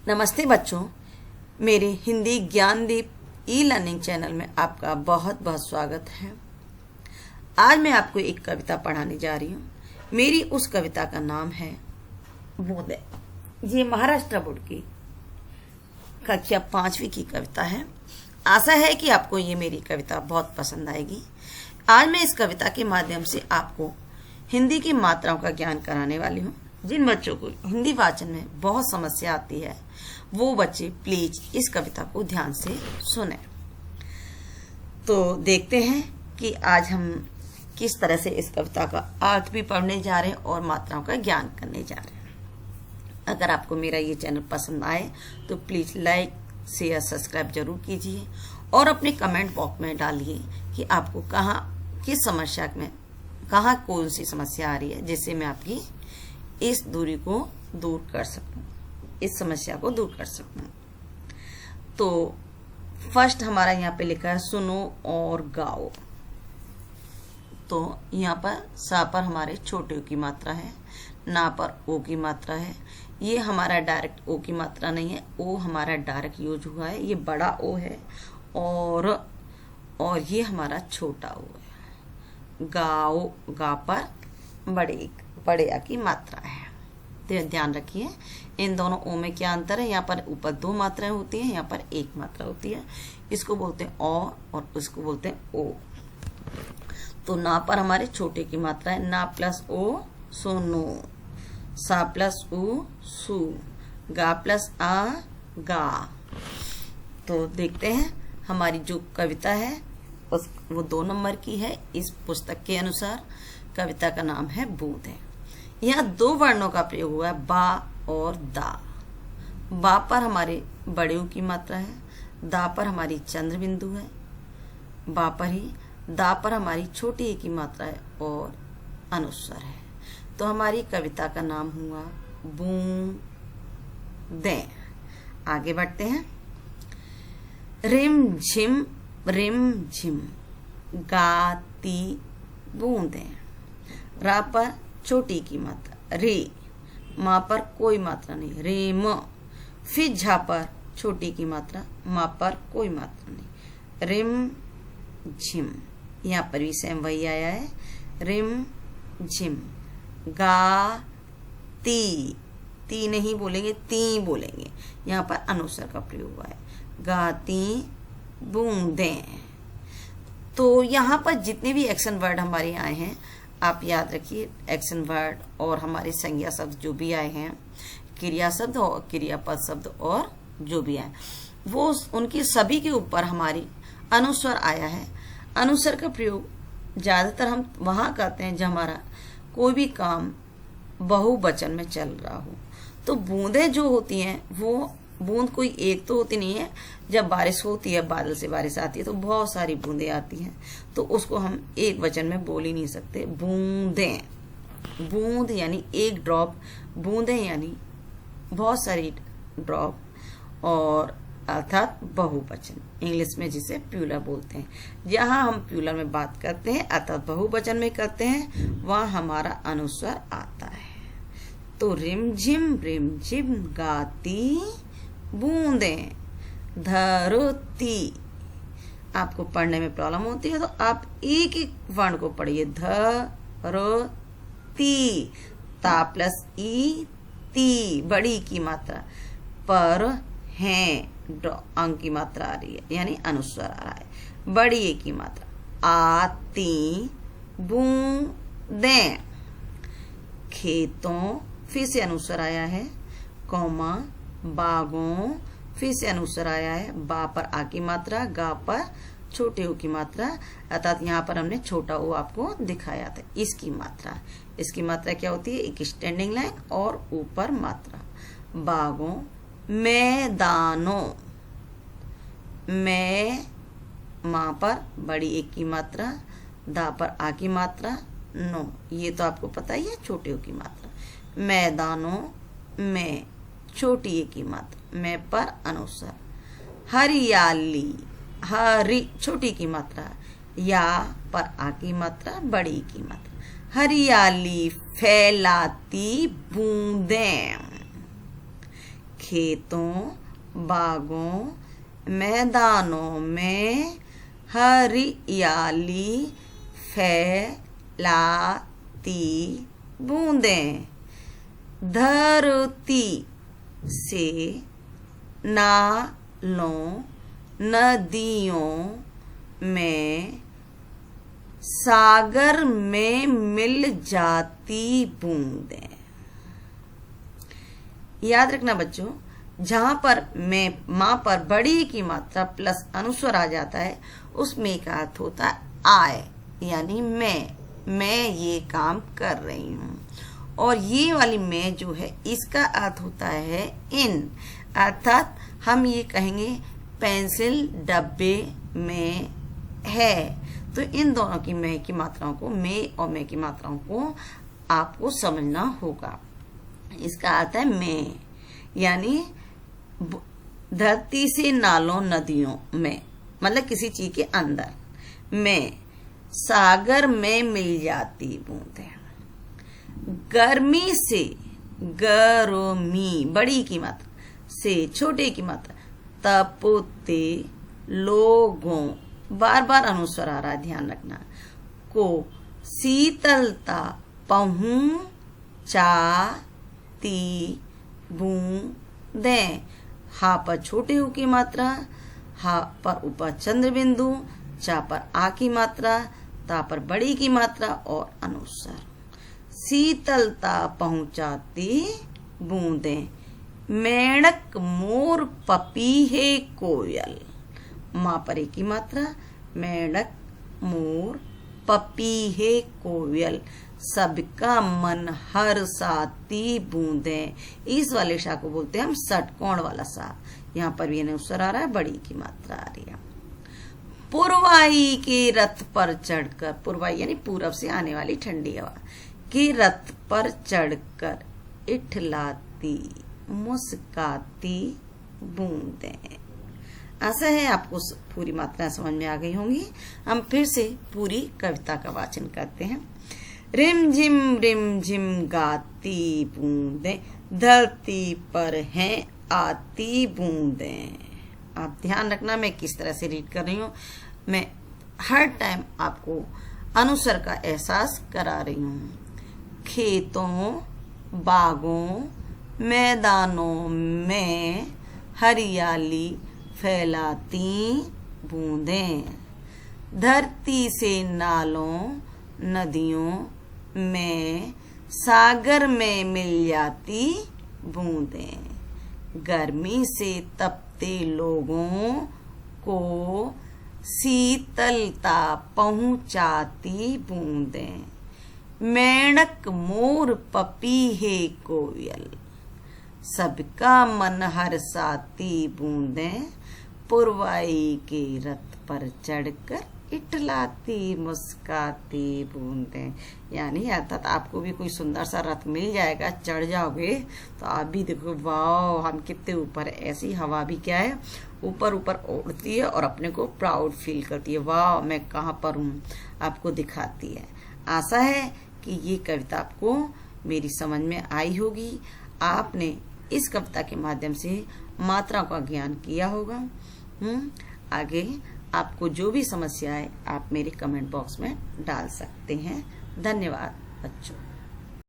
नमस्ते बच्चों, मेरे Hindi Gyandeep e learning channel में आपका बहुत बहुत स्वागत है। आज मैं आपको एक कविता पढ़ाने जा रही हूँ। मेरी उस कविता का नाम है बूंदे। ये महाराष्ट्र बोर्ड की कक्षा 5वीं की कविता है। आशा है कि आपको ये मेरी कविता बहुत पसंद आएगी। आज मैं इस कविता के माध्यम से आपको हिंदी की मात्राओं का ज्ञान कराने वाली हूँ। जिन बच्चों को हिंदी वाचन में बहुत समस्या आती है वो बच्चे प्लीज इस कविता को ध्यान से सुने। तो देखते हैं कि आज हम किस तरह से इस कविता का अर्थ भी पढ़ने जा रहे हैं और मात्राओं का ज्ञान करने जा रहे हैं। अगर आपको मेरा ये चैनल पसंद आए तो प्लीज लाइक शेयर सब्सक्राइब जरूर कीजिए और अपने कमेंट बॉक्स में डालिए कि आपको कहाँ किस समस्या में कहाँ कौन सी समस्या आ रही है, जिससे मैं आपकी इस दूरी को दूर कर सकूं, इस समस्या को दूर कर सकूं। तो फर्स्ट हमारा यहाँ पे लिखा है सुनो और गाओ। तो यहाँ पर सा पर हमारे छोटे ओ की मात्रा है, ना पर ओ की मात्रा है। ये हमारा डायरेक्ट ओ की मात्रा नहीं है, ओ हमारा डायरेक्ट यूज हुआ है, ये बड़ा ओ है और ये हमारा छोटा ओ है। गाओ गा पर बड़े आ की मात्रा है। तो ध्यान रखिए इन दोनों ओ में क्या अंतर है। यहाँ पर ऊपर 2 मात्राएं होती है, यहाँ पर 1 मात्रा होती है। इसको बोलते हैं और उसको बोलते हैं ओ। तो ना पर हमारे छोटे की मात्रा है, ना प्लस ओ सोनो, सा प्लस उ सु, गा प्लस आ गा। तो देखते हैं हमारी जो कविता है वो 2 नंबर की है। इस पुस्तक के अनुसार कविता का नाम है बूंदे। यहाँ 2 वर्णों का प्रयोग हुआ है, बा और दा। बा पर हमारे बड़े ऊ की मात्रा है, दा पर हमारी चंद्र बिंदु है, बा पर ही दा पर हमारी छोटी ए की मात्रा है और अनुस्वर है। तो हमारी कविता का नाम हुआ बूंदे। आगे बढ़ते हैं। रिम झिम गाती बूंदे। रा पर छोटी की मात्रा रे, माँ पर कोई मात्रा नहीं रेम। फिर झा पर छोटी की मात्रा, माँ पर कोई मात्रा नहीं रिम झिम। यहाँ पर भी सेम वही आया है, रिम झिम। गा ती नहीं बोलेंगे, ती बोलेंगे। यहाँ पर अनुस्वर का प्रयोग हुआ है, गाती बूंदे। तो यहाँ पर जितने भी एक्शन वर्ड हमारे आए हैं आप याद रखिए। एक्शन वर्ड और हमारे संज्ञा शब्द जो भी आए हैं, क्रिया शब्द और क्रियापद शब्द और जो भी आए, वो उनकी सभी के ऊपर हमारी अनुस्वर आया है। अनुस्वर का प्रयोग ज्यादातर हम वहां करते हैं जब हमारा कोई भी काम बहुवचन में चल रहा हो। तो बूंदे जो होती हैं वो बूंद कोई एक तो होती नहीं है। जब बारिश होती है, बादल से बारिश आती है तो बहुत सारी बूंदे आती हैं, तो उसको हम एक वचन में बोल ही नहीं सकते। बूंदे, बूंद यानी एक ड्रॉप, बूंदे यानी बहुत सारी ड्रॉप, और अर्थात बहुवचन, इंग्लिश में जिसे प्यूलर बोलते हैं। जहां हम प्यूलर में बात करते हैं अर्थात बहुवचन में करते हैं, वहां हमारा अनुस्वर आता है। तो रिमझिम गाती बूंदे धरती। आपको पढ़ने में प्रॉब्लम होती है तो आप एक एक वर्ण को पढ़िए। धरती, ता प्लस ई ती, बड़ी की मात्रा, पर है अंक की मात्रा आ रही है यानी अनुस्वर आ रहा है। बड़ी ए की मात्रा, आती बूंदे। खेतों फिर से अनुस्वर आया है, कौमा बागों फिर से अनुस्वर आया है, बा पर आ की मात्रा, गा पर छोटे ओ की मात्रा, अर्थात यहाँ पर हमने छोटा ओ आपको दिखाया था। इसकी मात्रा क्या होती है, एक स्टैंडिंग लाइन और ऊपर मात्रा। बागों मैदानों, मैं माँ पर बड़ी एक की मात्रा, दा पर आ की मात्रा, नो ये तो आपको पता ही है छोटे ओ की मात्रा। मैदानों में छोटी ए की मात्रा, मैं पर अनुस्वर। हरियाली, हरी छोटी की मात्रा, या पर आ की मात्रा, बड़ी की मात्रा। हरियाली फैलाती बूंदें। खेतों बागों मैदानों में हरियाली फैलाती बूंदें, धरती से नालों नदियों में सागर में मिल जाती बूंदें। याद रखना बच्चों, जहां पर मैं माँ पर बड़ी की मात्रा प्लस अनुस्वर आ जाता है उसमें का अर्थ होता है आय, यानी मैं ये काम कर रही हूँ। और ये वाली मैं जो है इसका अर्थ होता है इन, अर्थात हम ये कहेंगे पेंसिल डब्बे में है। तो इन दोनों की मैं की मात्राओं को, मैं और मैं की मात्राओं को आपको समझना होगा। इसका अर्थ है मैं, यानी धरती से नालों नदियों में, मतलब किसी चीज के अंदर, में सागर में मिल जाती बूंदें, गर्मी से, गर्मी बड़ी की मात्रा से छोटे की मात्रा, तपते लोगों, बार बार अनुस्वर आ रहा है ध्यान रखना, को शीतलता पहुंचाती बूंदें, हा पर छोटे हु की मात्रा, हा पर ऊपर चंद्र बिंदु, चा पर आ की मात्रा, ता पर बड़ी की मात्रा और अनुस्वर। शीतलता पहुंचाती बूंदें, मेंढक मोर पपीहे कोयल, माँ पर एक की मात्रा, मेंढक मोर पपीहे कोयल, सबका मन हर्षाती बूंदें। इस वाले सा को बोलते हैं हम षटकोण वाला सा। यहाँ पर भी अनुस्वर आ रहा है, बड़ी की मात्रा आ रही है। पुरवाई के रथ पर चढ़कर, पुरवाई यानी पूरब से आने वाली ठंडी हवा, के रथ पर चढ़कर इठलाती मुस्काती बूंदें। आशा है आपको पूरी मात्राएं समझ में आ गई होंगी। हम फिर से पूरी कविता का वाचन करते हैं। रिम झिम गाती बूंदें, धरती पर हैं आती बूंदें। आप ध्यान रखना मैं किस तरह से रीड कर रही हूँ। मैं हर टाइम आपको अनुस्वर का एहसास करा रही हूँ। खेतों बागों मैदानों में हरियाली फैलाती बूंदें, धरती से नालों नदियों में सागर में मिल जाती बूंदें, गर्मी से तपते लोगों को शीतलता पहुंचाती बूंदें, मेंढक मोर पपीहे कोयल, सबका मन हर्षाती बूंदें, पुरवाई के रथ पर चढ़कर इठलाती मुस्काती बूंदें। यानी अर्थात आपको भी कोई सुंदर सा रथ मिल जाएगा, चढ़ जाओगे तो आप भी देखो वाह हम कितने ऊपर है। ऐसी हवा भी क्या है, ऊपर ऊपर उड़ती है और अपने को प्राउड फील करती है, वाह मैं कहाँ पर हूँ, आपको दिखाती है। आशा है कि ये कविता आपको मेरी समझ में आई होगी। आपने इस कविता के माध्यम से मात्रा का ज्ञान किया होगा। आगे आपको जो भी समस्या है आप मेरे कमेंट बॉक्स में डाल सकते हैं। धन्यवाद बच्चों।